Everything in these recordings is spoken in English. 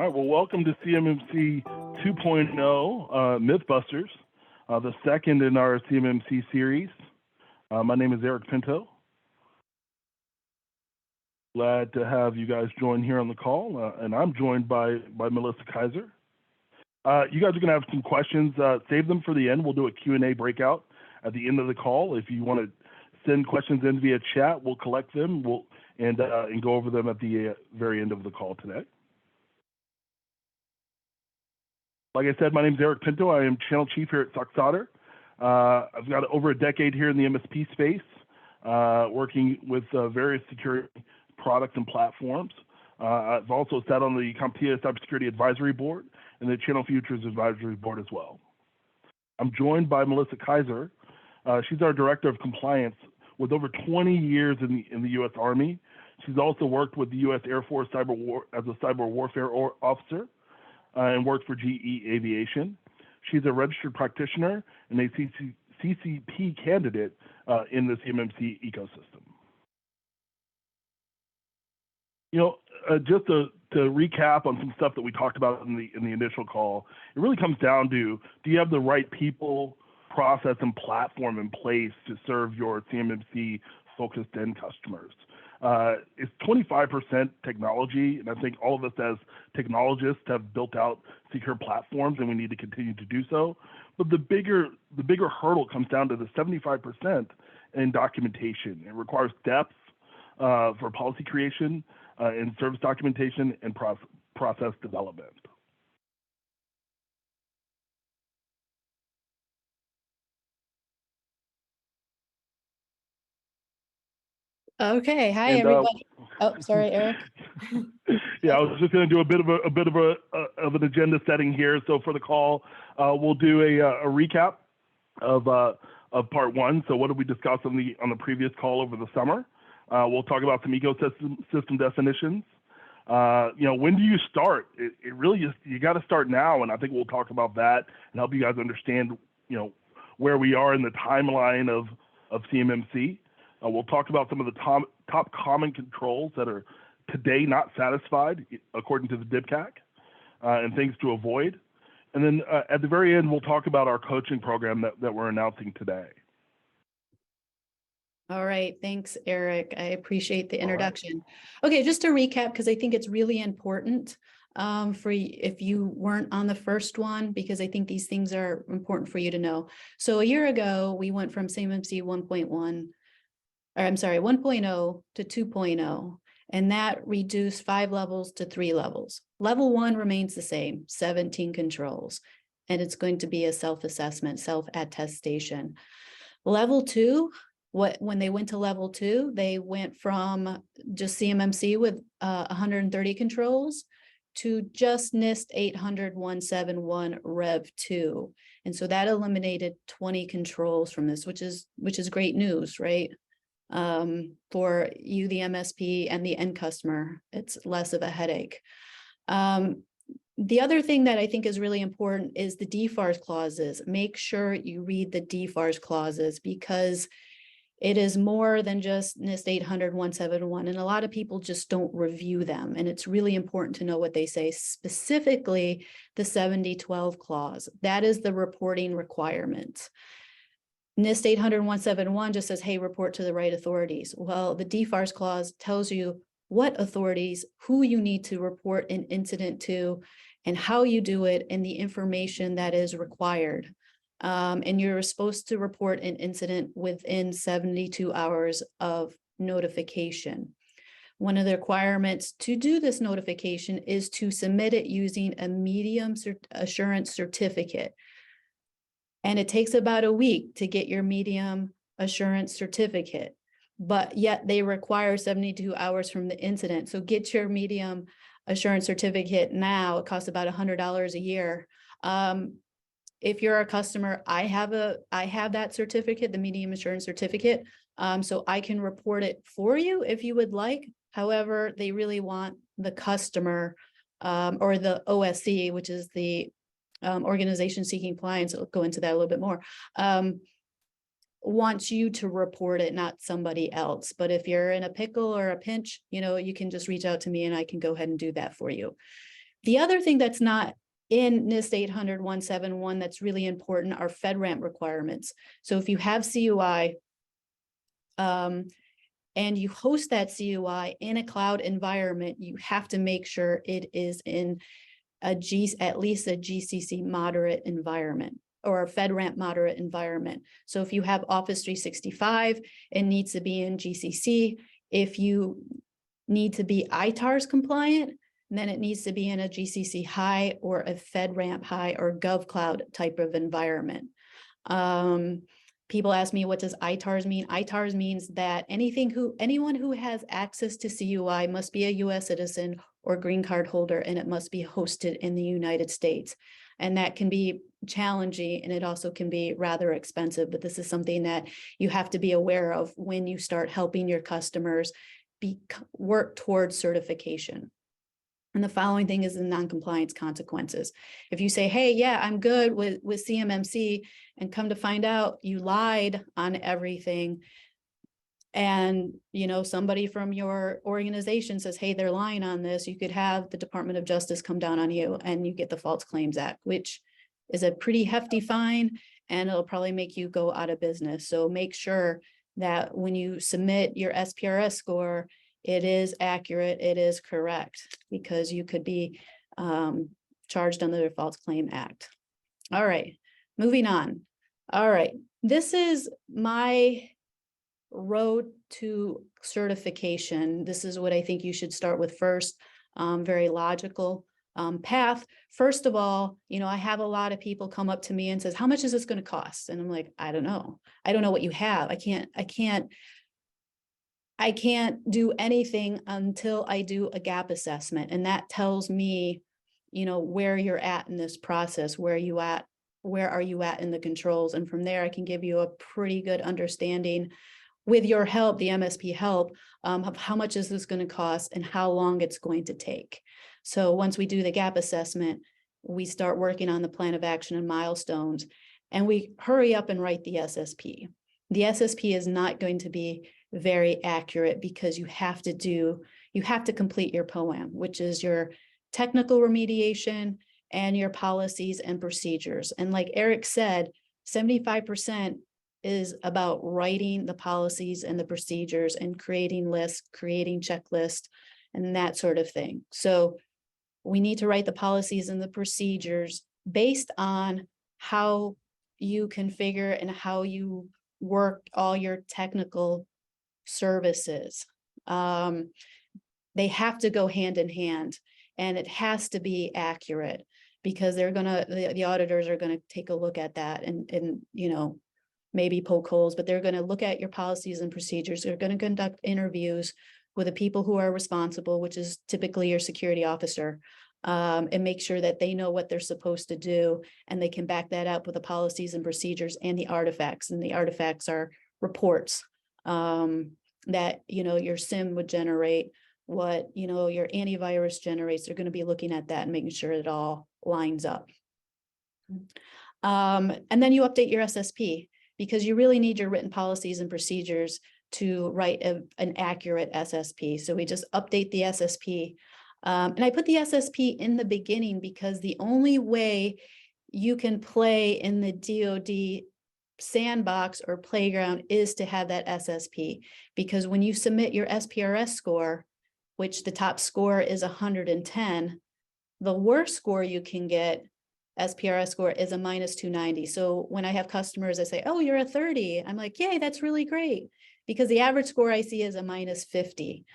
right, well, welcome to CMMC 2.0 Mythbusters, the second in our CMMC series. My name is Eric Pinto. Glad to have you guys join here on the call, and I'm joined by Melissa Kaiser. You guys are going to have some questions. Save them for the end. We'll do a Q&A breakout at the end of the call. If you want to send questions in via chat, we'll collect them and go over them at the very end of the call today. Like I said, my name is Eric Pinto. I am channel chief here at SOCSoter. I've got over a decade here in the MSP space, working with various security products and platforms. I've also sat on the CompTIA Cybersecurity Advisory Board and the Channel Futures Advisory Board as well. I'm joined by Melissa Kaiser. She's our Director of Compliance with over 20 years in the U.S. Army. She's also worked with the U.S. Air Force as a cyber warfare officer and worked for GE Aviation. She's a registered practitioner and a CCP candidate in the CMMC ecosystem. You know, just to recap on some stuff that we talked about in the initial call, it really comes down to, do you have the right people, process, and platform in place to serve your CMMC focused end customers? It's 25% technology, and I think all of us as technologists have built out secure platforms, and we need to continue to do so. But the bigger hurdle comes down to the 75% in documentation. It requires depth for policy creation and service documentation and process development. Okay, hi everybody. Oh, sorry, Eric. Yeah, I was just going to do a bit of an agenda setting here. So for the call, we'll do a recap of part one. So what did we discuss on the previous call over the summer? We'll talk about some ecosystem definitions. When do you start? It really is, you got to start now, and I think we'll talk about that and help you guys understand, where we are in the timeline of CMMC. We'll talk about some of the top common controls that are today not satisfied according to the DIBCAC, and things to avoid. And then at the very end, we'll talk about our coaching program that we're announcing today. All right, thanks, Eric. I appreciate the introduction. Right. Okay, just to recap, because I think it's really important for if you weren't on the first one, because I think these things are important for you to know. So a year ago, we went from CMMC 1.0 to 2.0, and that reduced 5 levels to 3 levels. Level 1 remains the same, 17 controls, and it's going to be a self-assessment, self-attestation. Level 2, when they went to level 2, they went from just CMMC with 130 controls to just NIST 800-171 Rev 2. And so that eliminated 20 controls from this, which is great news, right? For you, the MSP, and the end customer. It's less of a headache. The other thing that I think is really important is the DFARS clauses. Make sure you read the DFARS clauses, because it is more than just NIST 800-171, and a lot of people just don't review them. And it's really important to know what they say, specifically the 7012 clause. That is the reporting requirement. NIST 800-171 just says, hey, report to the right authorities. Well, the DFARS clause tells you what authorities, who you need to report an incident to, and how you do it, and the information that is required. And you're supposed to report an incident within 72 hours of notification. One of the requirements to do this notification is to submit it using a medium assurance certificate. And it takes about a week to get your medium assurance certificate, but yet they require 72 hours from the incident. So get your medium assurance certificate now. It costs about $100 a year. If you're a customer, I have that certificate, the medium assurance certificate, so I can report it for you if you would like. However, they really want the customer or the OSC, which is the organization seeking compliance. I'll go into that a little bit more. Wants you to report it, not somebody else. But if you're in a pickle or a pinch, you can just reach out to me and I can go ahead and do that for you. The other thing that's not in NIST 800-171 that's really important are FedRAMP requirements. So if you have CUI, and you host that CUI in a cloud environment, you have to make sure it is in at least a GCC moderate environment or a FedRAMP moderate environment. So if you have Office 365, it needs to be in GCC. If you need to be ITARS compliant, then it needs to be in a GCC high or a FedRAMP high or GovCloud type of environment. People ask me, what does ITARS mean? ITARS means that anyone who has access to CUI must be a US citizen or green card holder, and it must be hosted in the United States. And that can be challenging, and it also can be rather expensive, but this is something that you have to be aware of when you start helping your customers work towards certification. And the following thing is the non-compliance consequences. If you say, hey, yeah, I'm good with CMMC, and come to find out you lied on everything, and somebody from your organization says, hey, they're lying on this, you could have the Department of Justice come down on you and you get the False Claims Act, which is a pretty hefty fine, and it'll probably make you go out of business. So make sure that when you submit your SPRS score, it is accurate, it is correct, because you could be charged under the False Claim Act. All right, moving on. All right, this is my road to certification. This is what I think you should start with first. Very logical path. First of all, I have a lot of people come up to me and says, how much is this going to cost? And I'm like, I don't know. I don't know what you have. I can't do anything until I do a gap assessment. And that tells me, where you're at in this process, where are you at in the controls? And from there, I can give you a pretty good understanding with your help, the MSP help, of how much is this going to cost and how long it's going to take. So once we do the gap assessment, we start working on the plan of action and milestones, and we hurry up and write the SSP. The SSP is not going to be very accurate because you have to complete your POAM, which is your technical remediation and your policies and procedures. And like Eric said, 75% is about writing the policies and the procedures and creating lists, creating checklists, and that sort of thing. So we need to write the policies and the procedures based on how you configure and how you work all your technical services. They have to go hand in hand, and it has to be accurate, because the auditors are gonna take a look at that and maybe poke holes, but they're gonna look at your policies and procedures. They're gonna conduct interviews with the people who are responsible, which is typically your security officer, and make sure that they know what they're supposed to do, and they can back that up with the policies and procedures and the artifacts. And the artifacts are reports that your SIM would generate, what your antivirus generates. They're going to be looking at that and making sure it all lines up. And then you update your SSP, because you really need your written policies and procedures to write an accurate SSP. So we just update the SSP. And I put the SSP in the beginning because the only way you can play in the DoD sandbox or playground is to have that SSP, because when you submit your SPRS score, which the top score is 110, the worst score you can get, SPRS score, is a -290. So when I have customers that say, oh, you're a 30, I'm like, yay, that's really great, because the average score I see is a -50.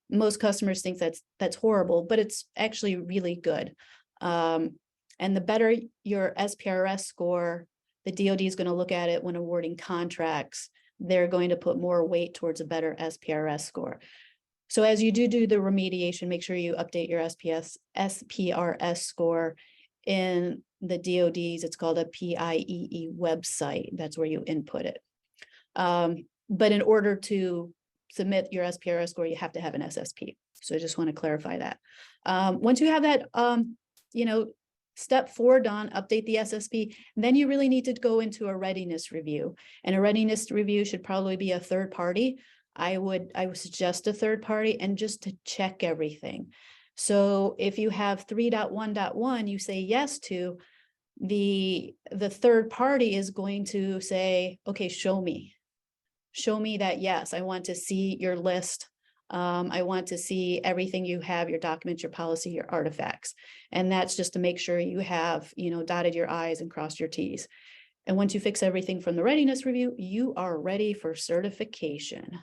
Most customers think that's horrible, but it's actually really good. And the better your SPRS score, the DoD is going to look at it when awarding contracts. They're going to put more weight towards a better SPRS score. So as you do the remediation, make sure you update your SPRS score in the DoD's. It's called a PIEE website. That's where you input it. But in order to submit your SPRS score, you have to have an SSP. So I just want to clarify that. Once you have that, step 4 done, update the SSP, then you really need to go into a readiness review. And a readiness review should probably be a third party. I would suggest a third party, and just to check everything. So if you have 3.1.1, you say yes to, the third party is going to say, okay, show me that, yes, I want to see your list. I want to see everything you have, your documents, your policy, your artifacts. And that's just to make sure you have, dotted your I's and crossed your T's. And once you fix everything from the readiness review, you are ready for certification.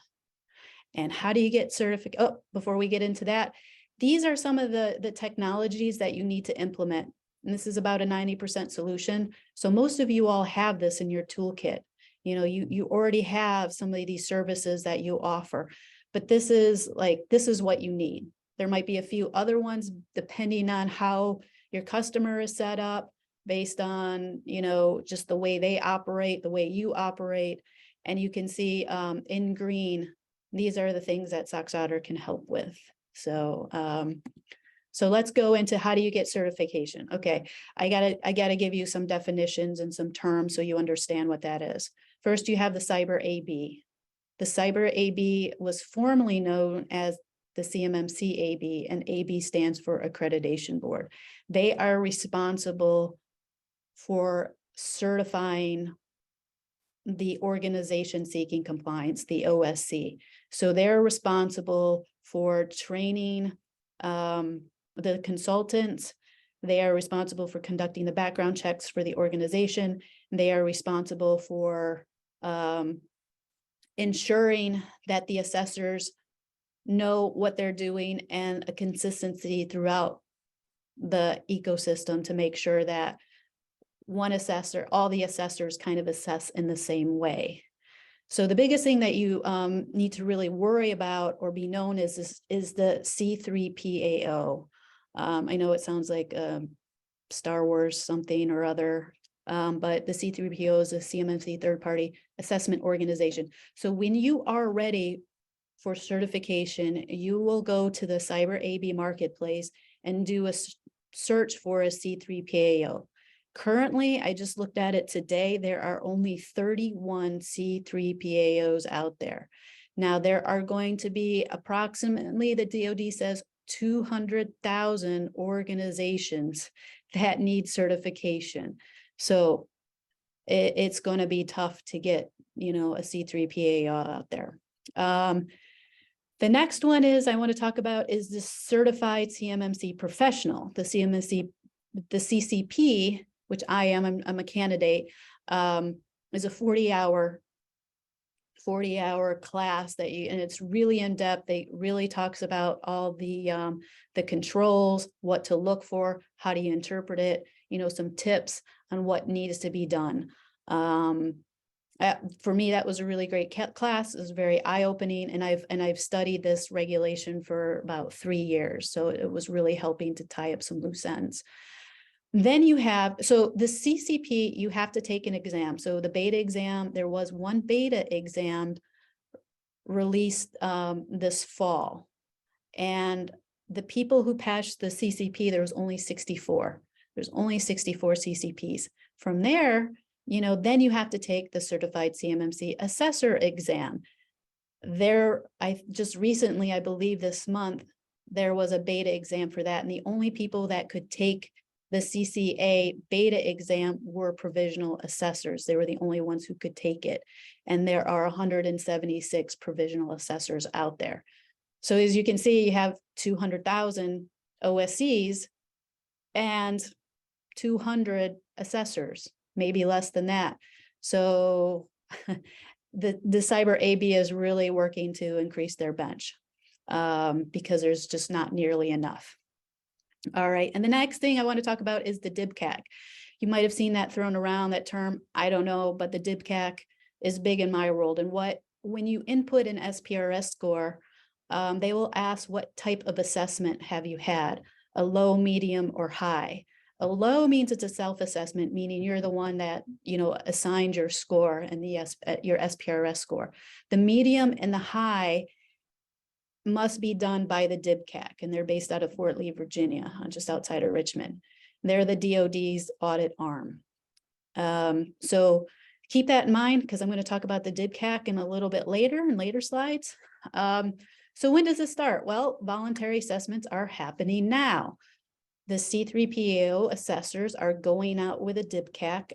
And how do you get certificate? Oh, before we get into that, these are some of the technologies that you need to implement. And this is about a 90% solution. So most of you all have this in your toolkit. You already have some of these services that you offer, but this is what you need. There might be a few other ones depending on how your customer is set up, based on, just the way they operate, the way you operate. And you can see in green, these are the things that SOCSoter can help with. So let's go into how do you get certification? Okay, I gotta give you some definitions and some terms so you understand what that is. First, you have the Cyber AB. The Cyber AB was formerly known as the CMMC AB, and AB stands for Accreditation Board. They are responsible for certifying the organization seeking compliance, the OSC. So they're responsible for training the consultants. They are responsible for conducting the background checks for the organization. They are responsible for ensuring that the assessors know what they're doing, and a consistency throughout the ecosystem to make sure that one assessor, all the assessors kind of assess in the same way. So the biggest thing that you need to really worry about or be known is the C3PAO. I know it sounds like Star Wars something or other, but the C3PAO is a CMMC third-party assessment organization. So when you are ready for certification, you will go to the Cyber AB marketplace and do a search for a C3PAO. Currently, I just looked at it today, there are only 31 C3PAOs out there. Now, there are going to be approximately, the DoD says, 200,000 organizations that need certification. So it's going to be tough to get, a C3PAO out there. The next one I want to talk about is the Certified CMMC Professional, the CMMC, the CCP, which I'm a candidate, is a 40-hour class and it's really in depth. It really talks about all the controls, what to look for, how do you interpret it, some tips on what needs to be done. For me, that was a really great class. It was very eye-opening, and I've studied this regulation for about 3 years. So it was really helping to tie up some loose ends. Then you have, so the CCP, you have to take an exam. So the beta exam, there was one beta exam released this fall. And the people who passed the CCP, there was only 64. There's only 64 CCPs. From there, then you have to take the Certified CMMC Assessor exam. I just recently, I believe this month, there was a beta exam for that. And the only people that could take the CCA beta exam were provisional assessors. They were the only ones who could take it. And there are 176 provisional assessors out there. So as you can see, you have 200,000 OSCs and 200 assessors, maybe less than that. So the Cyber AB is really working to increase their bench because there's just not nearly enough. All right, and the next thing I want to talk about is the DIBCAC. You might have seen that thrown around, that term, I don't know, but the DIBCAC is big in my world. And when you input an SPRS score, they will ask what type of assessment have you had, a low, medium, or high. A low means it's a self-assessment, meaning you're the one that, assigned your score and your SPRS score. The medium and the high must be done by the DIBCAC, and they're based out of Fort Lee, Virginia, just outside of Richmond. They're the DoD's audit arm. So keep that in mind, because I'm going to talk about the DIBCAC in a little bit later, in later slides. So when does it start? Well, voluntary assessments are happening now. The C3PAO assessors are going out with a DIBCAC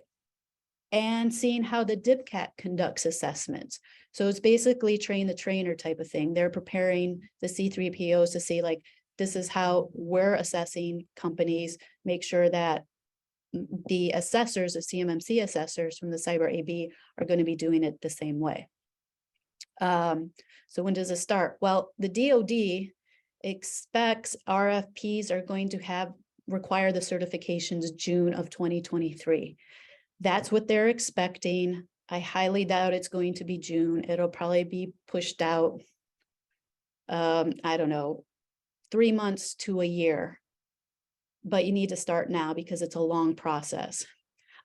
and seeing how the DIBCAC conducts assessments. So it's basically train the trainer type of thing. They're preparing the C3POs to see, like, this is how we're assessing companies, make sure that the assessors, the CMMC assessors from the Cyber AB are going to be doing it the same way. So when does it start? Well, the DoD expects RFPs are going to require the certifications June of 2023. That's what they're expecting. I highly doubt it's going to be June. It'll probably be pushed out, I don't know, 3 months to a year. But you need to start now because it's a long process.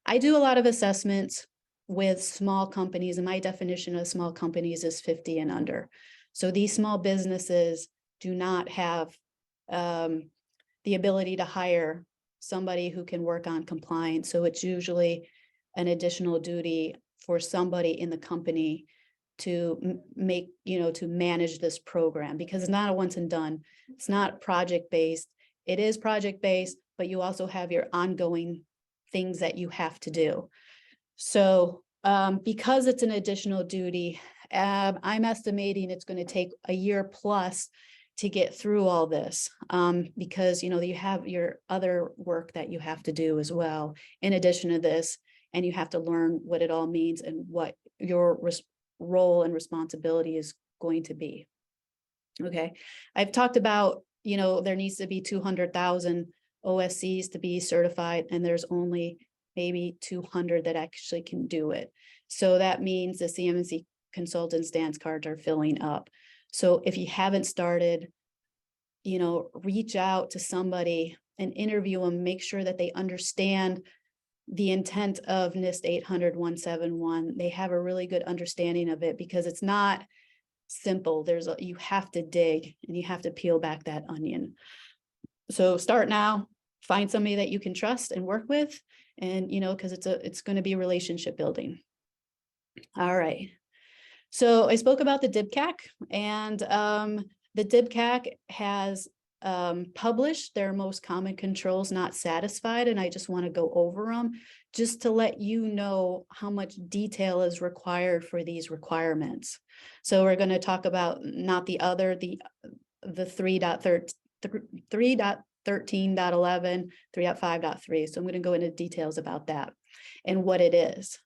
I do a lot of assessments with small companies, and my definition of small companies is 50 and under. So these small businesses do not have the ability to hire somebody who can work on compliance. So it's usually an additional duty for somebody in the company to to manage this program, because it's not a once and done. It's not project-based. It is project-based, but you also have your ongoing things that you have to do. So because it's an additional duty, I'm estimating it's going to take a year plus to get through all this, because you have your other work that you have to do as well in addition to this, and you have to learn what it all means and what your role and responsibility is going to be. Okay, I've talked about, there needs to be 200,000 OSCs to be certified, and there's only maybe 200 that actually can do it. So that means the CMMC consultants dance cards are filling up. So if you haven't started, reach out to somebody and interview them, make sure that they understand the intent of NIST 800-171. They have a really good understanding of it, because it's not simple. You have to dig and you have to peel back that onion. So start now, find somebody that you can trust and work with, and because it's going to be relationship building. All right. So I spoke about the DIBCAC, and the DIBCAC has published their most common controls not satisfied, and I just want to go over them just to let you know how much detail is required for these requirements. So we're going to talk about not the 3.13.11, 3.5.3. So I'm going to go into details about that and what it is.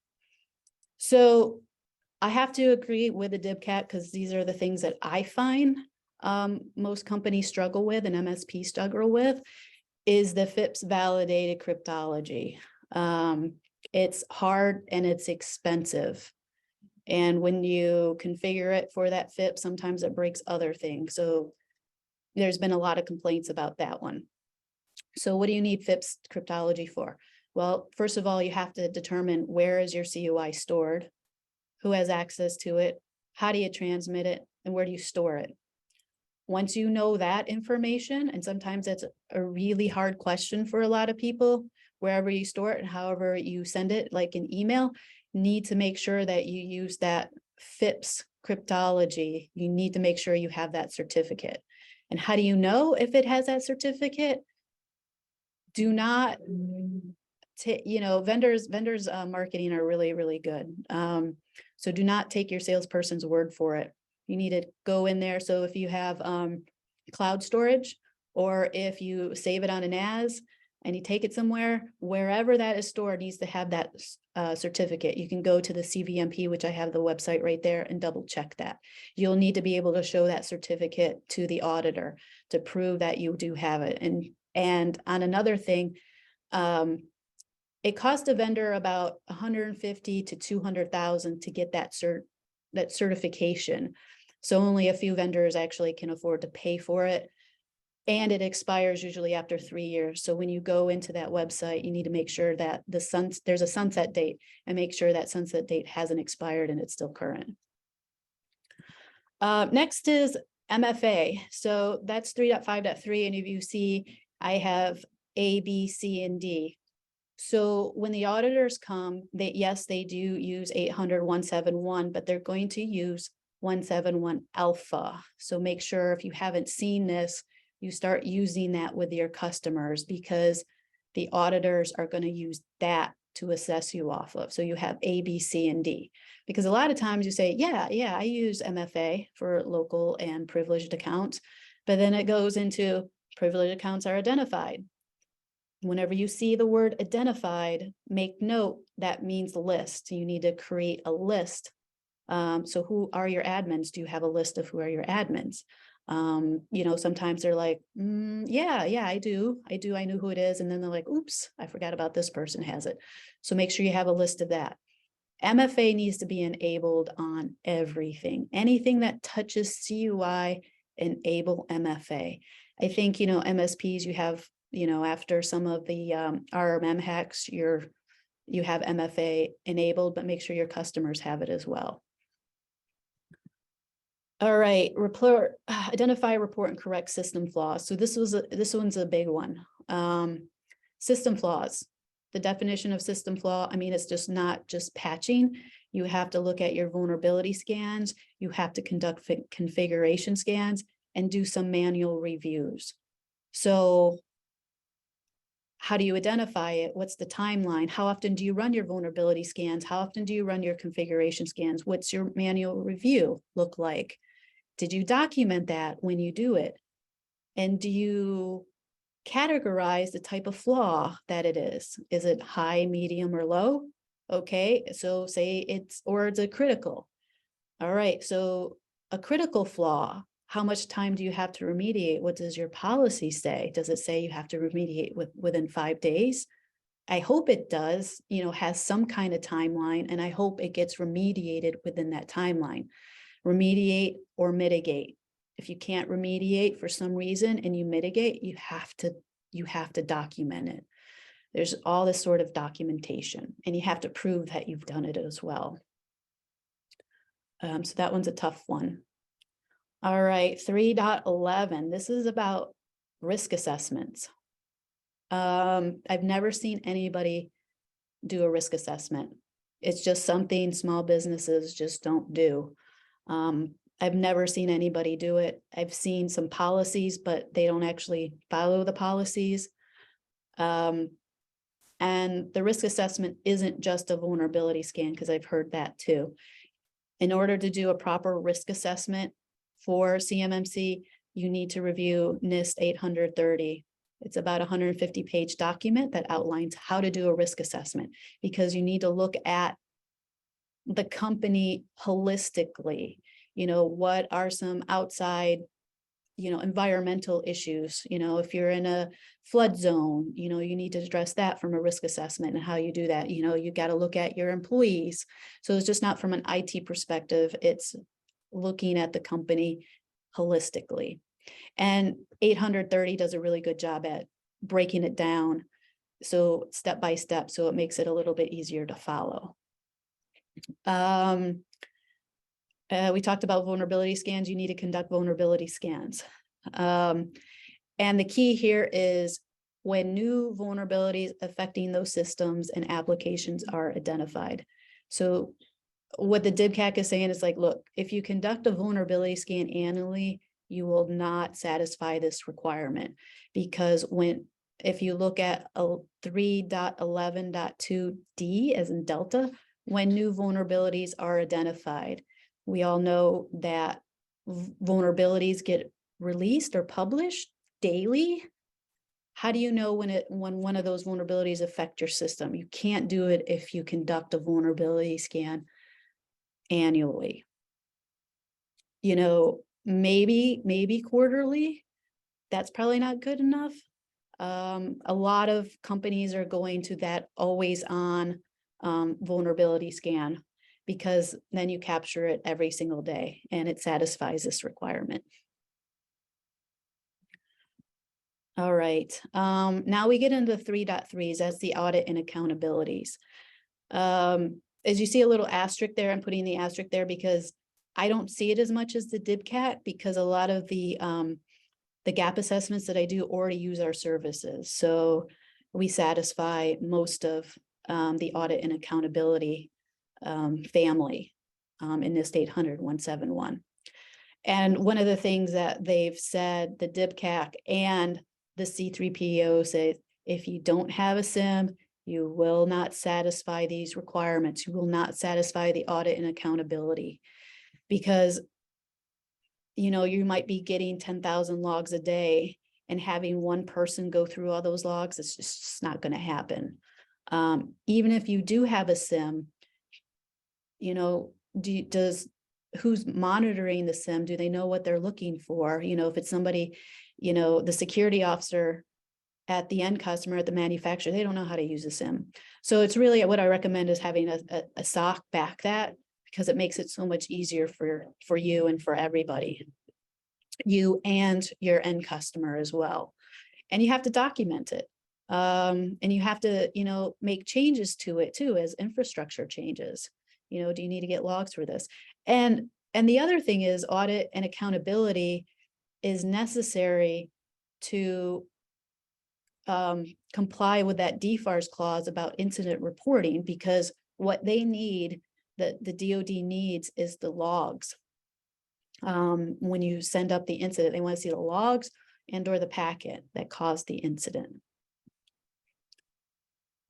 So I have to agree with the DIBCAC, because these are the things that I find most companies struggle with and MSP struggle with, is the FIPS validated cryptology. It's hard and it's expensive. And when you configure it for that FIPS, sometimes it breaks other things. So there's been a lot of complaints about that one. So what do you need FIPS cryptology for? Well, first of all, you have to determine where is your CUI stored, who has access to it, how do you transmit it, and where do you store it? Once you know that information, and sometimes that's a really hard question for a lot of people, wherever you store it and however you send it, like an email, need to make sure that you use that FIPS cryptology. You need to make sure you have that certificate. And how do you know if it has that certificate? Do not, vendors marketing are really, really good. So do not take your salesperson's word for it. You need to go in there. So if you have cloud storage, or if you save it on a NAS and you take it somewhere, wherever that is stored needs to have that certificate. You can go to the CVMP, which I have the website right there, and double check that. You'll need to be able to show that certificate to the auditor to prove that you do have it. And on another thing, it cost a vendor about $150,000 to $200,000 to get that certification. So only a few vendors actually can afford to pay for it. And it expires usually after 3 years. So when you go into that website, you need to make sure that there's a sunset date, and make sure that sunset date hasn't expired and it's still current. Next is MFA. So that's 3.5.3. And if you see, I have A, B, C, and D. So when the auditors come, yes, they do use 800-171, but they're going to use 171 alpha. So make sure if you haven't seen this, you start using that with your customers, because the auditors are going to use that to assess you off of. So you have A, B, C, and D. Because a lot of times you say, yeah, I use MFA for local and privileged accounts, but then it goes into privileged accounts are identified. Whenever you see the word identified, make note that means list. You need to create a list. So who are your admins? Do you have a list of who are your admins? Sometimes they're like, yeah, I do. I know who it is. And then they're like, oops, I forgot about this person has it. So make sure you have a list of that. MFA needs to be enabled on everything. Anything that touches CUI, enable MFA. I think, MSPs, you have, after some of the RMM hacks, you have MFA enabled, but make sure your customers have it as well. All right, identify, report, and correct system flaws. So this one's a big one. System flaws. The definition of system flaw, it's just not just patching. You have to look at your vulnerability scans. You have to conduct configuration scans and do some manual reviews. So how do you identify it? What's the timeline? How often do you run your vulnerability scans? How often do you run your configuration scans? What's your manual review look like? Did you document that when you do it? And do you categorize the type of flaw that it is? Is it high, medium, or low? Okay, so say it's a critical. All right, so a critical flaw, how much time do you have to remediate? What does your policy say? Does it say you have to remediate within 5 days? I hope it does, has some kind of timeline, and I hope it gets remediated within that timeline. Remediate or mitigate. If you can't remediate for some reason and you mitigate, you have to document it. There's all this sort of documentation, and you have to prove that you've done it as well. So that one's a tough one. All right, 3.11. This is about risk assessments. I've never seen anybody do a risk assessment. It's just something small businesses just don't do. I've never seen anybody do it. I've seen some policies, but they don't actually follow the policies. And the risk assessment isn't just a vulnerability scan, because I've heard that too. In order to do a proper risk assessment for CMMC, you need to review NIST 830. It's about a 150-page document that outlines how to do a risk assessment, because you need to look at the company holistically. What are some outside, environmental issues? If you're in a flood zone, you need to address that from a risk assessment, and how you do that. You got to look at your employees. So it's just not from an IT perspective, it's looking at the company holistically. And 830 does a really good job at breaking it down, so step by step, so it makes it a little bit easier to follow. We talked about vulnerability scans. You need to conduct vulnerability scans. And the key here is when new vulnerabilities affecting those systems and applications are identified. So what the DIBCAC is saying is like, look, if you conduct a vulnerability scan annually, you will not satisfy this requirement, because if you look at a 3.11.2D as in Delta, when new vulnerabilities are identified, we all know that vulnerabilities get released or published daily. How do you know when one of those vulnerabilities affect your system? You can't do it if you conduct a vulnerability scan annually. Maybe quarterly. That's probably not good enough. A lot of companies are going to that always on vulnerability scan, because then you capture it every single day and it satisfies this requirement. All right, now we get into 3.3s, that's the audit and accountabilities. As you see a little asterisk there, I'm putting the asterisk there because I don't see it as much as the DIBCAT, because a lot of the gap assessments that I do already use our services. So we satisfy most of the audit and accountability family. in NIST 800-171. And one of the things that they've said, the DIBCAC and the C3PO say, if you don't have a SIM, you will not satisfy these requirements. You will not satisfy the audit and accountability, because, you know, you might be getting 10,000 logs a day, and having one person go through all those logs, it's just not going to happen. Even if you do have a SIM, you know, who's monitoring the SIM? Do they know what they're looking for? You know, if it's somebody, you know, the security officer at the end customer, at the manufacturer, they don't know how to use a SIM. So it's really, what I recommend is having a SOC back that, because it makes it so much easier for you and for everybody, you and your end customer as well. And you have to document it. And you have to, you know, make changes to it too, as infrastructure changes. You know, do you need to get logs for this? And the other thing is, audit and accountability is necessary to comply with that DFARS clause about incident reporting, because what they need, that the DoD needs, is the logs. When you send up the incident, they want to see the logs and or the packet that caused the incident.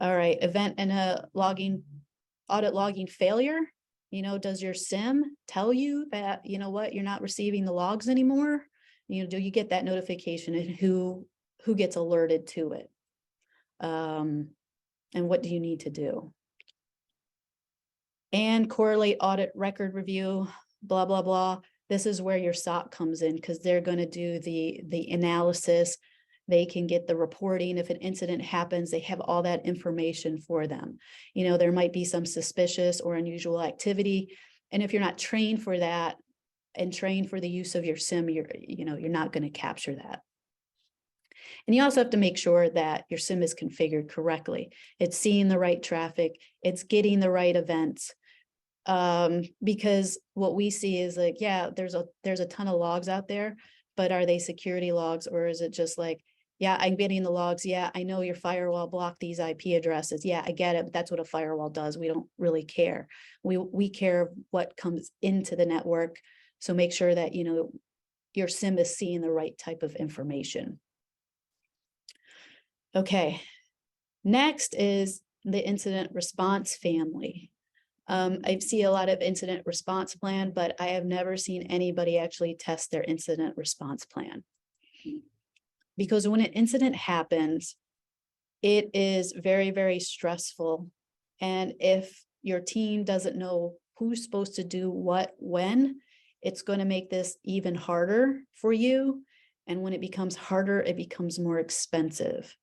All right, event and audit logging failure. You know, does your SIM tell you that, you know what, you're not receiving the logs anymore? You know, do you get that notification, and who gets alerted to it? And what do you need to do? And correlate audit record review, blah, blah, blah. This is where your SOC comes in, because they're going to do the analysis. They can get the reporting. If an incident happens, they have all that information for them. You know, there might be some suspicious or unusual activity. And if you're not trained for that and trained for the use of your SIM, you're not going to capture that. And you also have to make sure that your SIM is configured correctly. It's seeing the right traffic. It's getting the right events. Because what we see is like, yeah, there's a ton of logs out there, but are they security logs, or is it just like, yeah, I'm getting the logs. Yeah, I know your firewall blocked these IP addresses. Yeah, I get it. But that's what a firewall does. We don't really care. We care what comes into the network. So make sure that, you know, your SIM is seeing the right type of information. Okay, next is the incident response family. I see a lot of incident response plan, but I have never seen anybody actually test their incident response plan. Because when an incident happens, it is very, very stressful. And if your team doesn't know who's supposed to do what, when, it's going to make this even harder for you. And when it becomes harder, it becomes more expensive,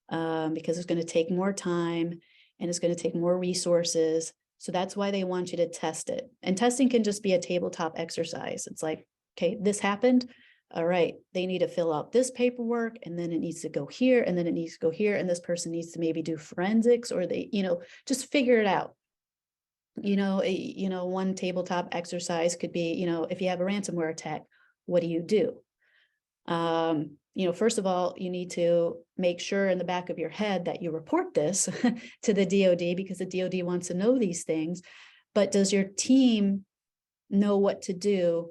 because it's going to take more time and it's going to take more resources. So that's why they want you to test it. And testing can just be a tabletop exercise. It's like, okay, this happened. All right, they need to fill out this paperwork, and then it needs to go here, and then it needs to go here, and this person needs to maybe do forensics, or they, you know, just figure it out. You know, one tabletop exercise could be, you know, if you have a ransomware attack, what do you do? You know, first of all, you need to make sure in the back of your head that you report this to the DoD, because the DoD wants to know these things. But does your team know what to do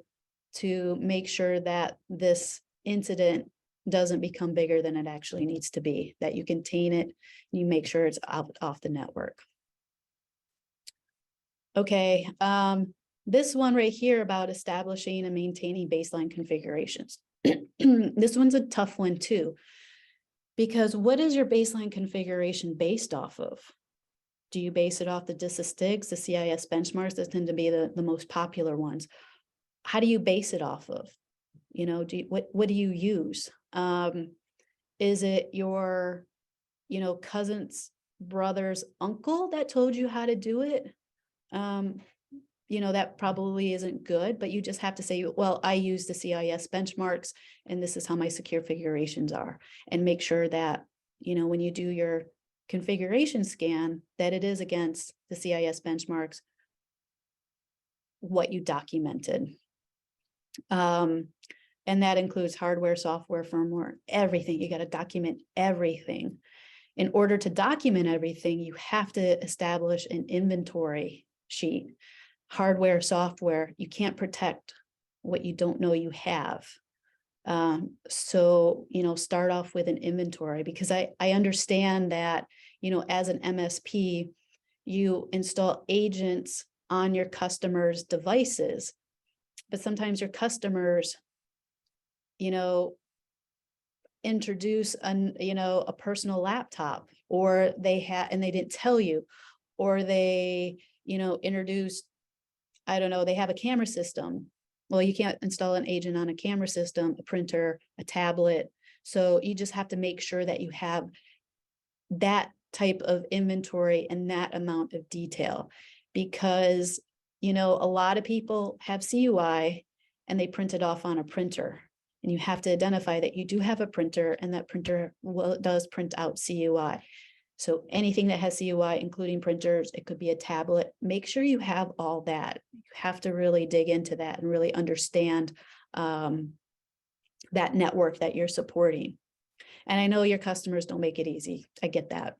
to make sure that this incident doesn't become bigger than it actually needs to be, that you contain it, you make sure it's off the network? Okay, this one right here about establishing and maintaining baseline configurations. This one's a tough one too, because what is your baseline configuration based off of? Do you base it off the DISA-STIGs, the CIS benchmarks that tend to be the most popular ones? How do you base it off of? You know, what do you use? Is it your, you know, cousin's brother's uncle that told you how to do it? You know, that probably isn't good, but you just have to say, well, I use the CIS benchmarks, and this is how my secure configurations are, and make sure that, you know, when you do your configuration scan, that it is against the CIS benchmarks, what you documented. And that includes hardware, software, firmware, everything. You got to document everything. In order to document everything, you have to establish an inventory sheet. hardware, software, you can't protect what you don't know you have. So, start off with an inventory, because I understand that, as an MSP, you install agents on your customers' devices, but sometimes your customers, introduce a personal laptop, or and they didn't tell you, or they, introduced, I don't know, they have a camera system. Well, you can't install an agent on a camera system, a printer, a tablet. So you just have to make sure that you have that type of inventory and that amount of detail, because, a lot of people have CUI and they print it off on a printer, and you have to identify that you do have a printer, and that printer does print out CUI. So anything that has CUI, including printers, it could be a tablet, make sure you have all that. You have to really dig into that and really understand that network that you're supporting. And I know your customers don't make it easy. I get that.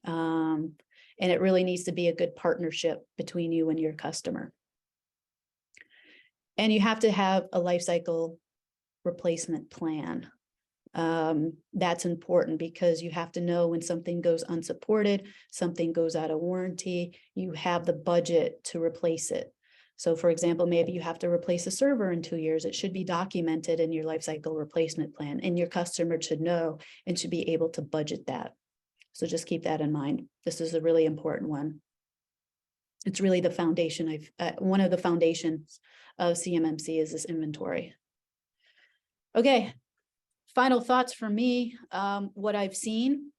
And it really needs to be a good partnership between you and your customer. And you have to have a life cycle replacement plan. That's important, because you have to know when something goes unsupported, something goes out of warranty, you have the budget to replace it. So for example, maybe you have to replace a server in 2 years. It should be documented in your life cycle replacement plan, and your customer should know and should be able to budget that. So just keep that in mind. This is a really important one. It's really the foundation one of the foundations of CMMC is this inventory. Okay. Final thoughts for me. What I've seen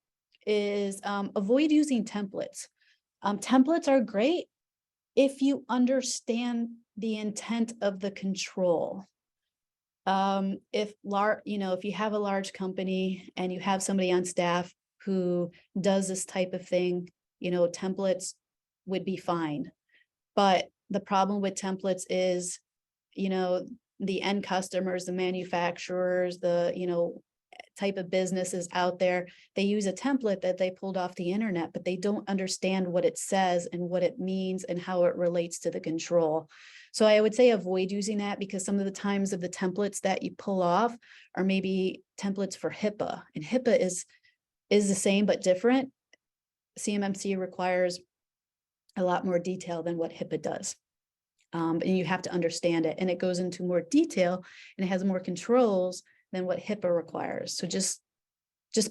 is avoid using templates. Templates are great if you understand the intent of the control. If you have a large company and you have somebody on staff who does this type of thing, templates would be fine. But the problem with templates is, the end customers, the manufacturers, the, type of businesses out there, they use a template that they pulled off the internet, but they don't understand what it says and what it means and how it relates to the control. So I would say avoid using that, because some of the times of the templates that you pull off are maybe templates for HIPAA, and HIPAA is the same but different. CMMC requires a lot more detail than what HIPAA does. And you have to understand it, and it goes into more detail and it has more controls than what HIPAA requires. So just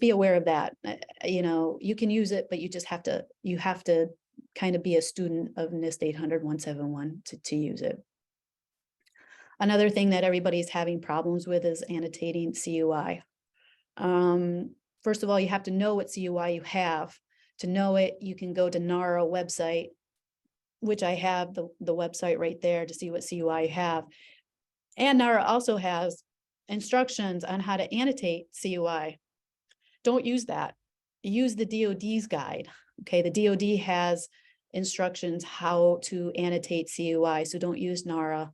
be aware of that. You can use it, but you have to kind of be a student of NIST 800-171 to use it. Another thing that everybody's having problems with is annotating CUI. First of all, you have to know what CUI you have. To know it, you can go to NARA website, which I have the website right there to see what CUI you have. And NARA also has instructions on how to annotate CUI. Don't use that. Use the DoD's guide. Okay, the DoD has instructions how to annotate CUI, so don't use NARA,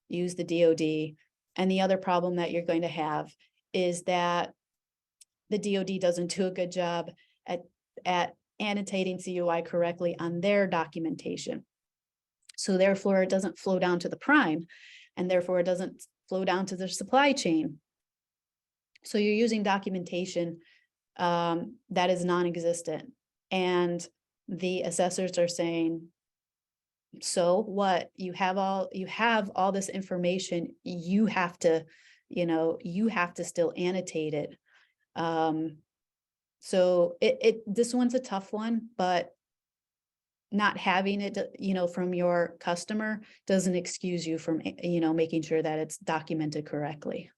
use the DoD. And the other problem that you're going to have is that the DoD doesn't do a good job at annotating CUI correctly on their documentation. So therefore, it doesn't flow down to the prime, and therefore it doesn't flow down to the supply chain. So you're using documentation that is non-existent, and the assessors are saying, so what? You have all this information. You have to still annotate it. So this one's a tough one, but not having it, from your customer doesn't excuse you from, making sure that it's documented correctly.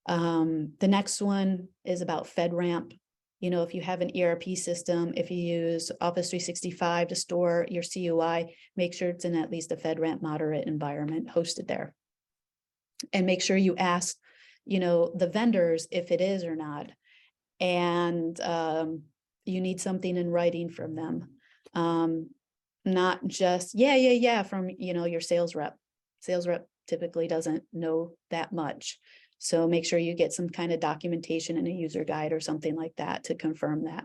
The next one is about FedRAMP. If you have an ERP system, if you use Office 365 to store your CUI, make sure it's in at least a FedRAMP moderate environment hosted there. And make sure you ask, the vendors if it is or not. And you need something in writing from them. Not just, yeah, from, your sales rep. Sales rep typically doesn't know that much. So make sure you get some kind of documentation in a user guide or something like that to confirm that.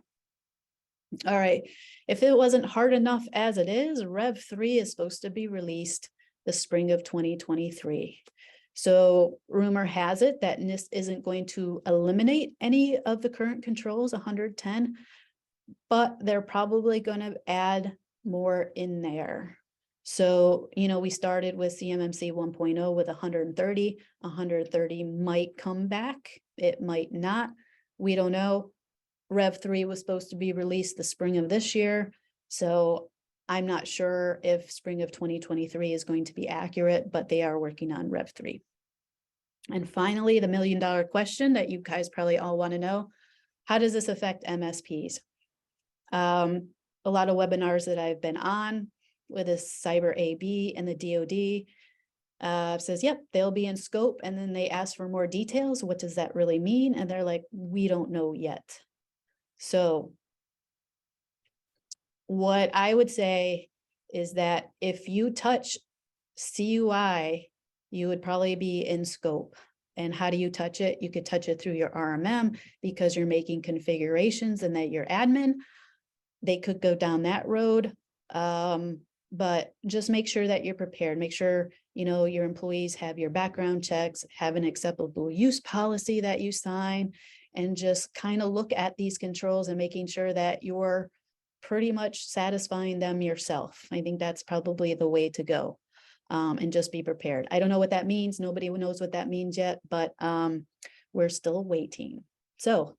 All right. If it wasn't hard enough as it is, Rev 3 is supposed to be released the spring of 2023. So rumor has it that NIST isn't going to eliminate any of the current controls, 110, but they're probably going to add more in there. So, we started with CMMC 1.0 with 130. 130 might come back. It might not. We don't know. Rev 3 was supposed to be released the spring of this year. So I'm not sure if spring of 2023 is going to be accurate, but they are working on Rev 3. And finally, the $1 million question that you guys probably all want to know: how does this affect MSPs? A lot of webinars that I've been on with this Cyber AB and the DoD says, yep, they'll be in scope. And then they ask for more details. What does that really mean? And they're like, we don't know yet. So what I would say is that if you touch CUI, you would probably be in scope. And how do you touch it? You could touch it through your RMM because you're making configurations and that you're admin. They could go down that road. But just make sure that you're prepared. Make sure, your employees have your background checks, have an acceptable use policy that you sign, and just kind of look at these controls and making sure that you're pretty much satisfying them yourself. I think that's probably the way to go. And just be prepared. I don't know what that means. Nobody knows what that means yet, but we're still waiting. So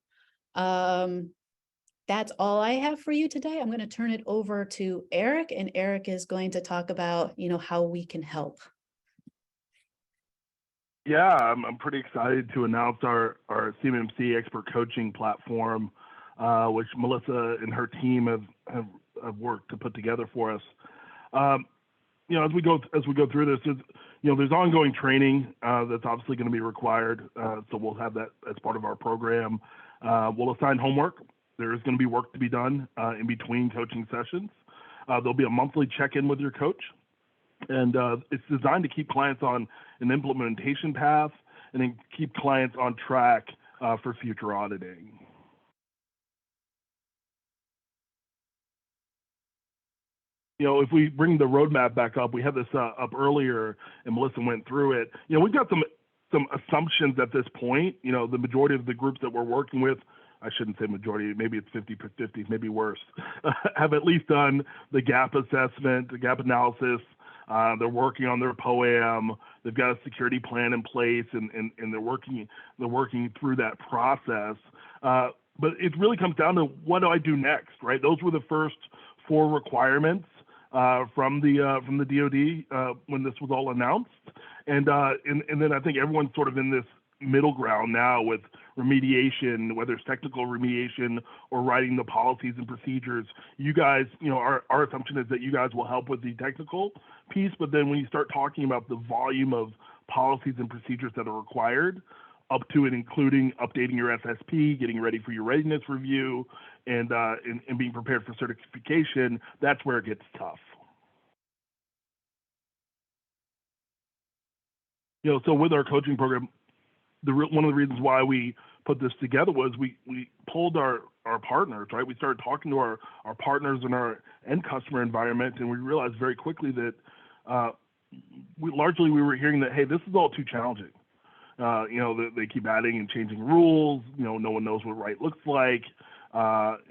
that's all I have for you today. I'm going to turn it over to Eric, and Eric is going to talk about, how we can help. Yeah, I'm pretty excited to announce our CMMC expert coaching platform, which Melissa and her team have worked to put together for us. As we go through this, there's ongoing training that's obviously going to be required. So we'll have that as part of our program. We'll assign homework. There is going to be work to be done in between coaching sessions. There'll be a monthly check-in with your coach. And it's designed to keep clients on an implementation path and then keep clients on track for future auditing. If we bring the roadmap back up, we had this up earlier and Melissa went through it. We've got some assumptions at this point. The majority of the groups that we're working with, I shouldn't say majority, maybe it's 50-50, maybe worse, have at least done the gap assessment, the gap analysis. They're working on their POAM. They've got a security plan in place, and they're working through that process. But it really comes down to, what do I do next, right? Those were the first 4 requirements from the DoD when this was all announced, and then I think everyone's sort of in this middle ground now with remediation, whether it's technical remediation or writing the policies and procedures. You guys, our assumption is that you guys will help with the technical piece, but then when you start talking about the volume of policies and procedures that are required, up to and including updating your SSP, getting ready for your readiness review, and being prepared for certification, that's where it gets tough. So with our coaching program, one of the reasons why we put this together was we pulled our partners, right? We started talking to our partners in our end customer environment, and we realized very quickly that we were hearing that, hey, this is all too challenging. They keep adding and changing rules. No one knows what right looks like.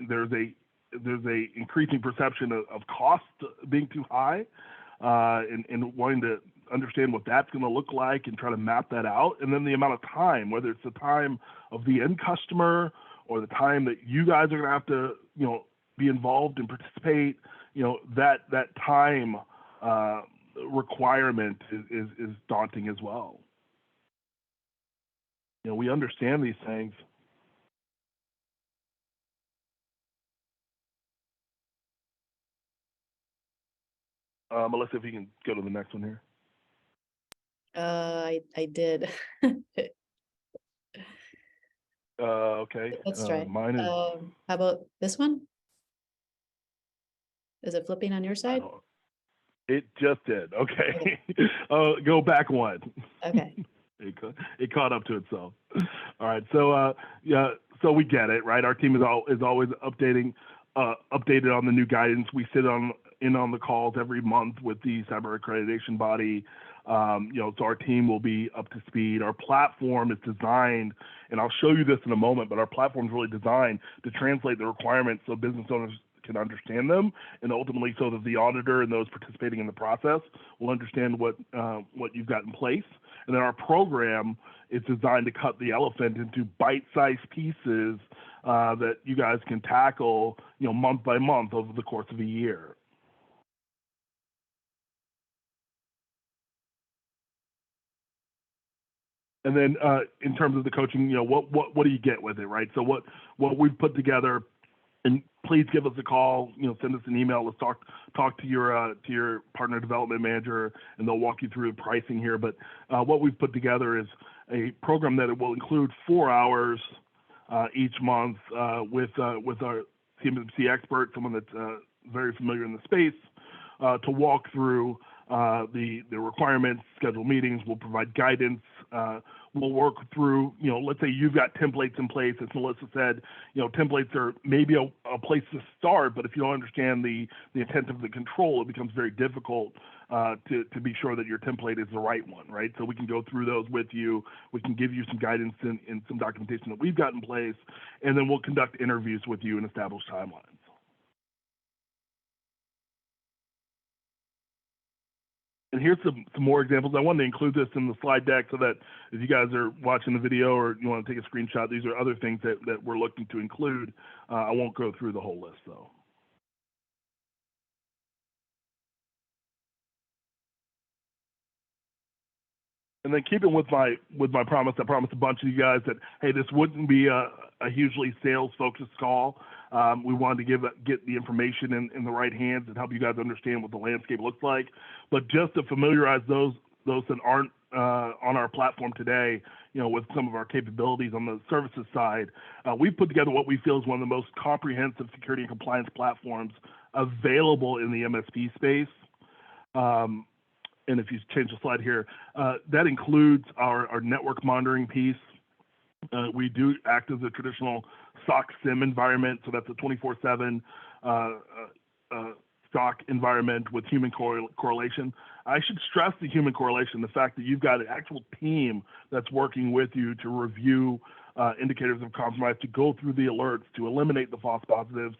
There's a increasing perception of cost being too high, and wanting to understand what that's going to look like and try to map that out. And then the amount of time, whether it's the time of the end customer or the time that you guys are going to have to, be involved and participate, that time requirement is daunting as well. We understand these things. Melissa, if you can go to the next one here. I did. Okay. Let's try. Mine is. How about this one? Is it flipping on your side? It just did. Okay. Go back one. Okay. It caught up to itself. All right. So so we get it, right? Our team is always updating. updated on the new guidance. We sit in on the calls every month with the cyber accreditation body. So our team will be up to speed. Our platform is designed, and I'll show you this in a moment, but our platform is really designed to translate the requirements so business owners can understand them, and ultimately so that the auditor and those participating in the process will understand what you've got in place. And then our program is designed to cut the elephant into bite-sized pieces that you guys can tackle, month by month over the course of a year. And then in terms of the coaching, what do you get with it, right? So what we've put together, and please give us a call, send us an email. Let's talk to your partner development manager, and they'll walk you through the pricing here. But what we've put together is a program that it will include 4 hours each month with our CMMC expert, someone that's very familiar in the space, to walk through the requirements, schedule meetings. We'll provide guidance. We'll work through, let's say you've got templates in place. As Melissa said, templates are maybe a place to start, but if you don't understand the intent of the control, it becomes very difficult to be sure that your template is the right one, right? So we can go through those with you. We can give you some guidance in some documentation that we've got in place, and then we'll conduct interviews with you and establish timelines. And here's some more examples. I wanted to include this in the slide deck so that if you guys are watching the video or you want to take a screenshot, these are other things that we're looking to include. I won't go through the whole list, though. And then keeping with my promise, I promised a bunch of you guys that, hey, this wouldn't be a hugely sales-focused call. We wanted to get the information in the right hands and help you guys understand what the landscape looks like. But just to familiarize those that aren't on our platform today, with some of our capabilities on the services side, we've put together what we feel is one of the most comprehensive security and compliance platforms available in the MSP space. And if you change the slide here, that includes our network monitoring piece. We do act as a traditional SOC SIM environment, so that's a 24/7 SOC environment with human correlation. I should stress the human correlation, the fact that you've got an actual team that's working with you to review indicators of compromise, to go through the alerts, to eliminate the false positives.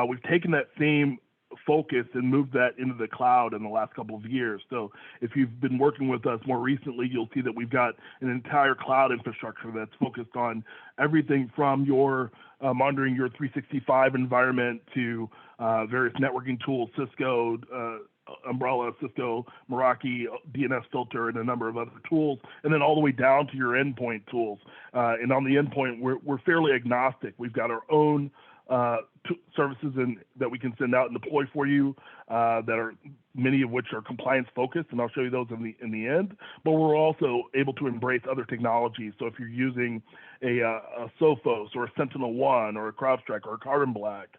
We've taken that same focus and moved that into the cloud in the last couple of years. So if you've been working with us more recently, you'll see that we've got an entire cloud infrastructure that's focused on everything from your monitoring your 365 environment to various networking tools, Cisco, Umbrella, Cisco, Meraki, DNS filter, and a number of other tools, and then all the way down to your endpoint tools. And on the endpoint, we're fairly agnostic. We've got our own services that we can send out and deploy for you, that are many of which are compliance focused, and I'll show you those in the end. But we're also able to embrace other technologies. So if you're using a Sophos or a SentinelOne or a CrowdStrike or a Carbon Black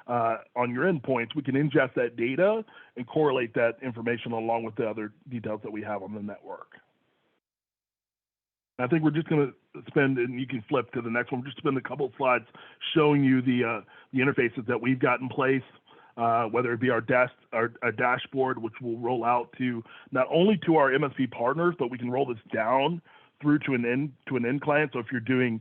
on your endpoints, we can ingest that data and correlate that information along with the other details that we have on the network. I think we're just going to spend, and you can flip to the next one, just spend a couple of slides showing you the interfaces that we've got in place, whether it be our dashboard, which will roll out to not only to our MSP partners, but we can roll this down through to an end client. So if you're doing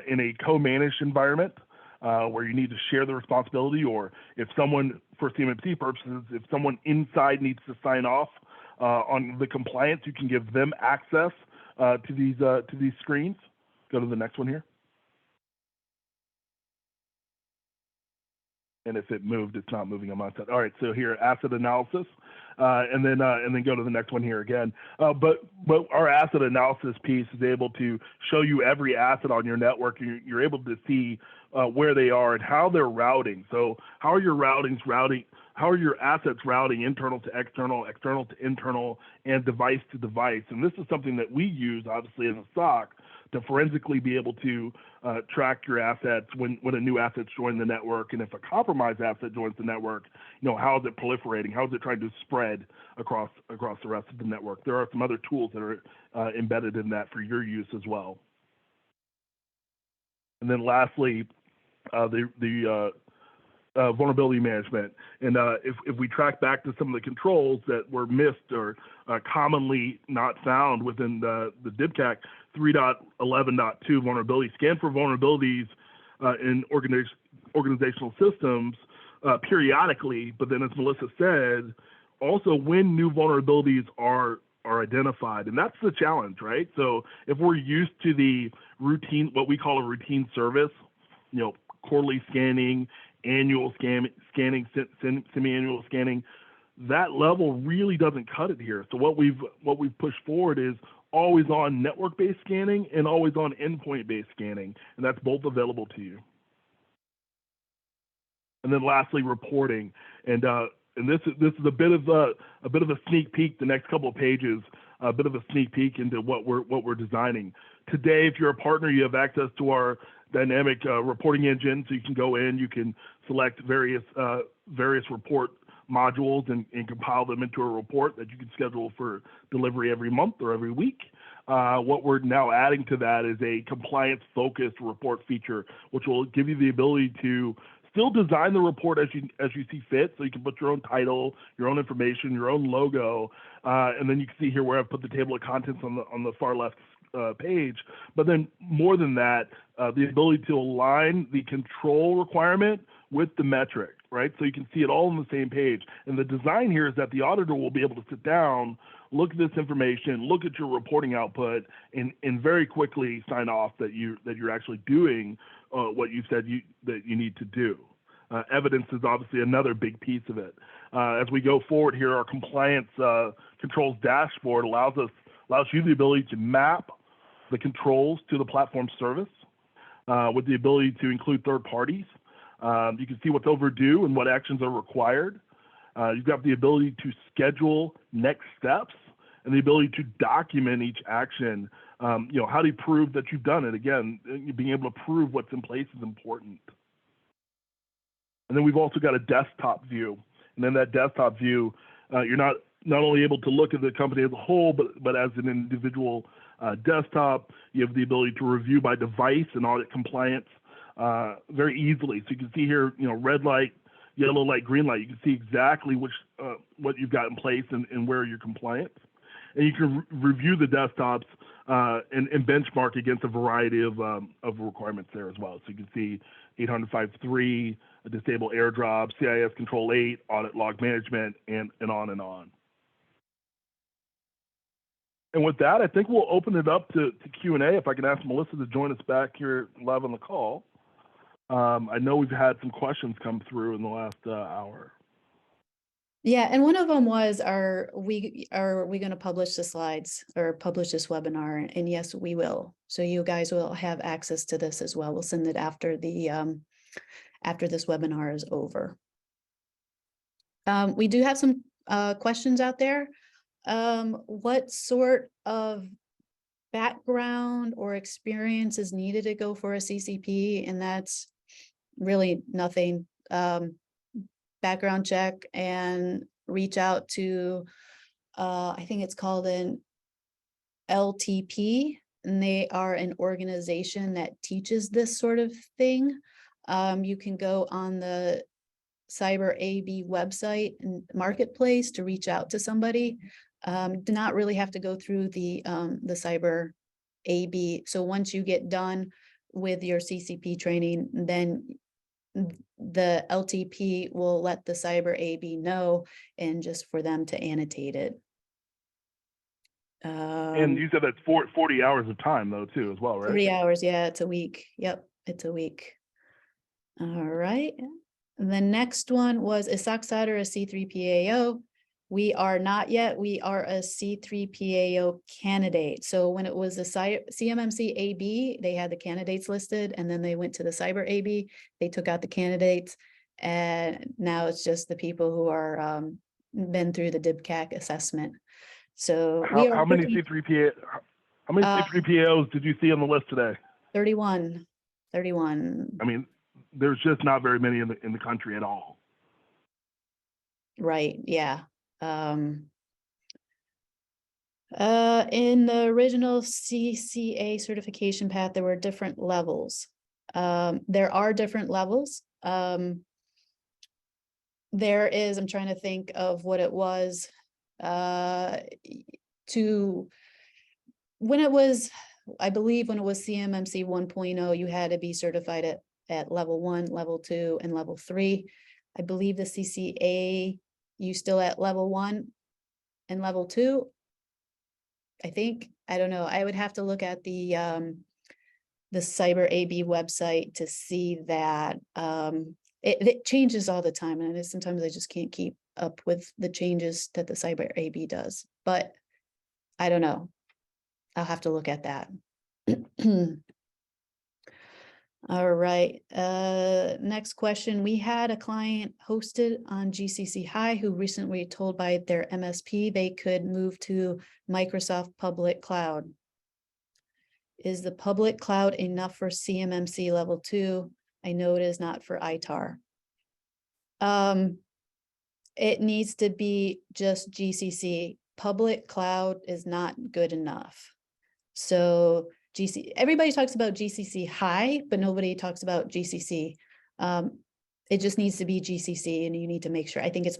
in a co-managed environment where you need to share the responsibility, or if someone, for CMMC purposes, if someone inside needs to sign off on the compliance, you can give them access to these screens. Go to the next one here. And if it moved, it's not moving on my side. All right, so here, asset analysis, and then go to the next one here again. But our asset analysis piece is able to show you every asset on your network. You're able to see where they are and how they're routing. So how are your routings routing? How are your assets routing internal to external, external to internal, and device to device? And this is something that we use, obviously, as a SOC to forensically be able to track your assets when a new asset's joined the network. And if a compromised asset joins the network, how is it proliferating? How is it trying to spread across the rest of the network? There are some other tools that are embedded in that for your use as well. And then lastly, the vulnerability management. And if we track back to some of the controls that were missed or commonly not found within the DIBCAC 3.11.2 vulnerability, scan for vulnerabilities in organizational systems periodically, but then as Melissa said, also when new vulnerabilities are identified. And that's the challenge, right? So if we're used to the routine, what we call a routine service, quarterly scanning, annual scanning, semi-annual scanning, that level really doesn't cut it here. So what we've pushed forward is always on network-based scanning and always on endpoint-based scanning, and that's both available to you. And then lastly, reporting, and this is a bit of a sneak peek. The next couple of pages, a bit of a sneak peek into what we're designing. Today, if you're a partner, you have access to our dynamic reporting engine, so you can go in, you can select various report modules and compile them into a report that you can schedule for delivery every month or every week. What we're now adding to that is a compliance-focused report feature, which will give you the ability to still design the report as you see fit, so you can put your own title, your own information, your own logo, and then you can see here where I've put the table of contents on the far left page. But then more than that, the ability to align the control requirement with the metric, right? So you can see it all on the same page. And the design here is that the auditor will be able to sit down, look at this information, look at your reporting output, and very quickly sign off that you're actually doing what you said that you need to do. Evidence is obviously another big piece of it. As we go forward here, our compliance controls dashboard allows you the ability to map the controls to the platform service with the ability to include third parties. You can see what's overdue and what actions are required. You've got the ability to schedule next steps and the ability to document each action. How do you prove that you've done it? Again, being able to prove what's in place is important. And then we've also got a desktop view. And then that desktop view, you're not only able to look at the company as a whole, but as an individual desktop, you have the ability to review by device and audit compliance very easily. So you can see here, red light, yellow light, green light. You can see exactly what you've got in place and where you're compliant. And you can review the desktops and benchmark against a variety of requirements there as well. So you can see 805.3, disable airdrop, CIS Control 8, audit log management, and on and on. And with that, I think we'll open it up to Q&A. If I can ask Melissa to join us back here live on the call. I know we've had some questions come through in the last hour. Yeah, and one of them was, are we going to publish the slides or publish this webinar? And yes, we will. So you guys will have access to this as well. We'll send it after this webinar is over. We do have some questions out there. What sort of background or experience is needed to go for a CCP? And that's really nothing. Background check and reach out to, I think it's called an LTP, and they are an organization that teaches this sort of thing. You can go on the Cyber AB website and marketplace to reach out to somebody. Do not really have to go through the Cyber AB. So once you get done with your CCP training, then the LTP will let the Cyber AB know, and just for them to annotate it. And you said that's 40 hours of time though too as well, right? 40 hours, yeah, it's a week. Yep, it's a week. All right. The next one was, is SOCSoter a C3PAO? We are not yet. We are a C3PAO candidate. So when it was a CMMC AB, they had the candidates listed, and then they went to the Cyber AB. They took out the candidates, and now it's just the people who are been through the DIBCAC assessment. So how many C3PAOs did you see on the list today? 31. I mean, there's just not very many in the country at all. Right. Yeah. In the original CCA certification path, there were different levels. There are different levels. there is, I'm trying to think of what it was, to, when it was, I believe when it was CMMC 1.0, you had to be certified at level 1, level 2, and level 3. I believe the CCA, you still at level 1 and level 2. I think, I don't know. I would have to look at the Cyber AB website to see that. It changes all the time, and sometimes I just can't keep up with the changes that the Cyber AB does. But I don't know. I'll have to look at that. All right. Next question. We had a client hosted on GCC High who recently told by their MSP they could move to Microsoft Public Cloud. Is the public cloud enough for CMMC level 2? I know it is not for ITAR. It needs to be just GCC. Public cloud is not good enough. So everybody talks about GCC High, but nobody talks about GCC. It just needs to be GCC, and you need to make sure. I think it's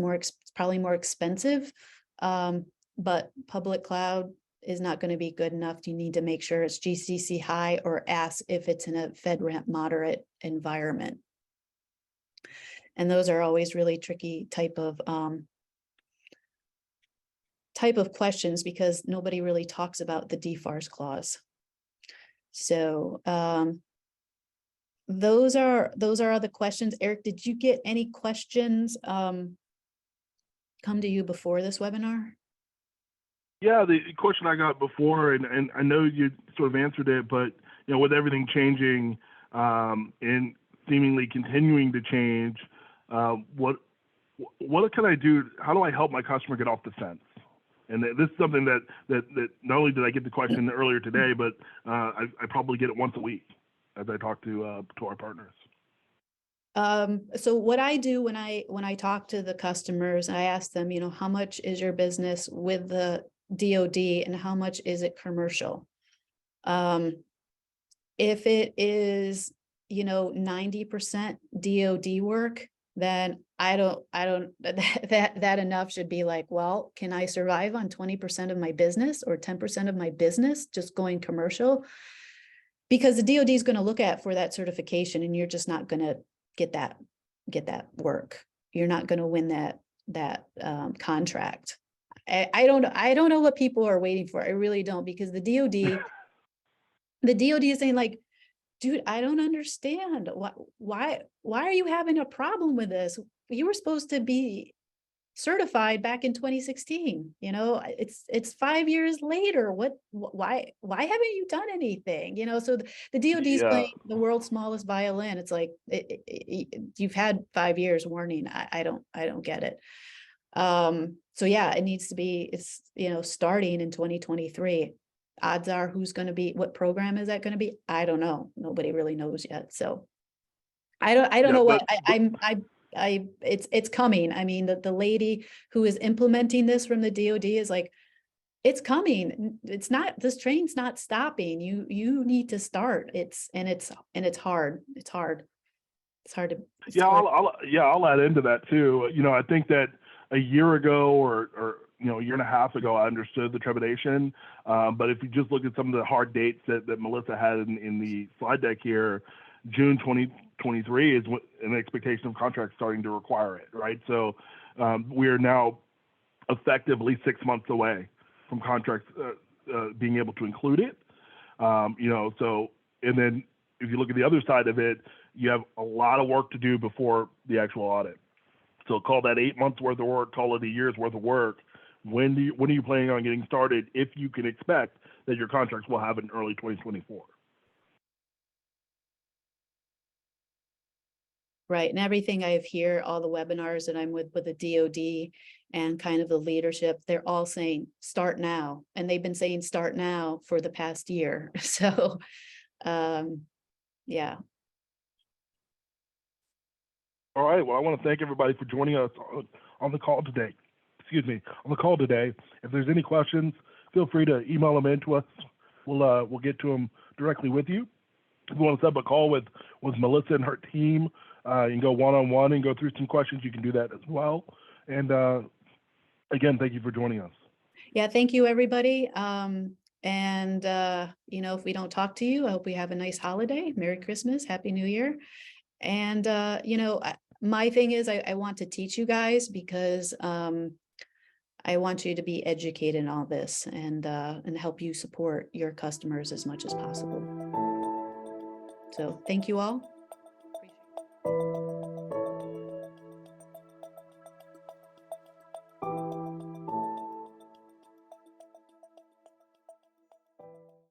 probably more expensive, but public cloud is not going to be good enough. You need to make sure it's GCC High, or ask if it's in a FedRAMP moderate environment. And those are always really tricky type of questions, because nobody really talks about the DFARS clause. So those are the questions. Eric, did you get any questions come to you before this webinar? Yeah, the question I got before, and I know you sort of answered it, but with everything changing and seemingly continuing to change, what can I do? How do I help my customer get off the fence? And this is something that not only did I get the question earlier today, but I probably get it once a week as I talk to our partners. So what I do when I talk to the customers, I ask them, how much is your business with the DoD and how much is it commercial? If it is, 90% DoD work, then I don't that enough should be like, well, can I survive on 20% of my business or 10% of my business just going commercial? Because the DoD is going to look at for that certification, and you're just not going to get that work. You're not going to win that contract. I don't know what people are waiting for. I really don't, because the DoD is saying, like, dude, I don't understand. Why are you having a problem with this? You were supposed to be certified back in 2016. It's 5 years later. Why haven't you done anything? So the DoD is playing the world's smallest violin. It's like, you've had 5 years warning. I don't get it. So yeah, it needs to be, it's, starting in 2023. Odds are, what program is that going to be? I don't know. Nobody really knows yet. So I don't know what it's coming. I mean, the lady who is implementing this from the DoD is like, it's coming. It's not, this train's not stopping. You need to start. It's hard. It's hard to. I'll add into that too. I think that a year ago or a year and a half ago, I understood the trepidation. But if you just look at some of the hard dates that Melissa had in the slide deck here, June 2023 is an expectation of contracts starting to require it, right? So we are now effectively 6 months away from contracts being able to include it. So, and then if you look at the other side of it, you have a lot of work to do before the actual audit. So call that 8 months worth of work, call it a year's worth of work. When are you planning on getting started, if you can expect that your contracts will have in early 2024? Right. And everything I have here, all the webinars that I'm with the DoD and kind of the leadership, they're all saying start now. And they've been saying start now for the past year. So, yeah. All right. Well, I want to thank everybody for joining us on the call today. On the call today. If there's any questions, feel free to email them in to us. We'll get to them directly with you. If you want to set up a call with Melissa and her team, You can go one-on-one and go through some questions. You can do that as well. And again, thank you for joining us. Yeah, thank you, everybody. If we don't talk to you, I hope we have a nice holiday. Merry Christmas, Happy New Year. And, my thing is I want to teach you guys because I want you to be educated in all this and help you support your customers as much as possible. So thank you all. Appreciate it.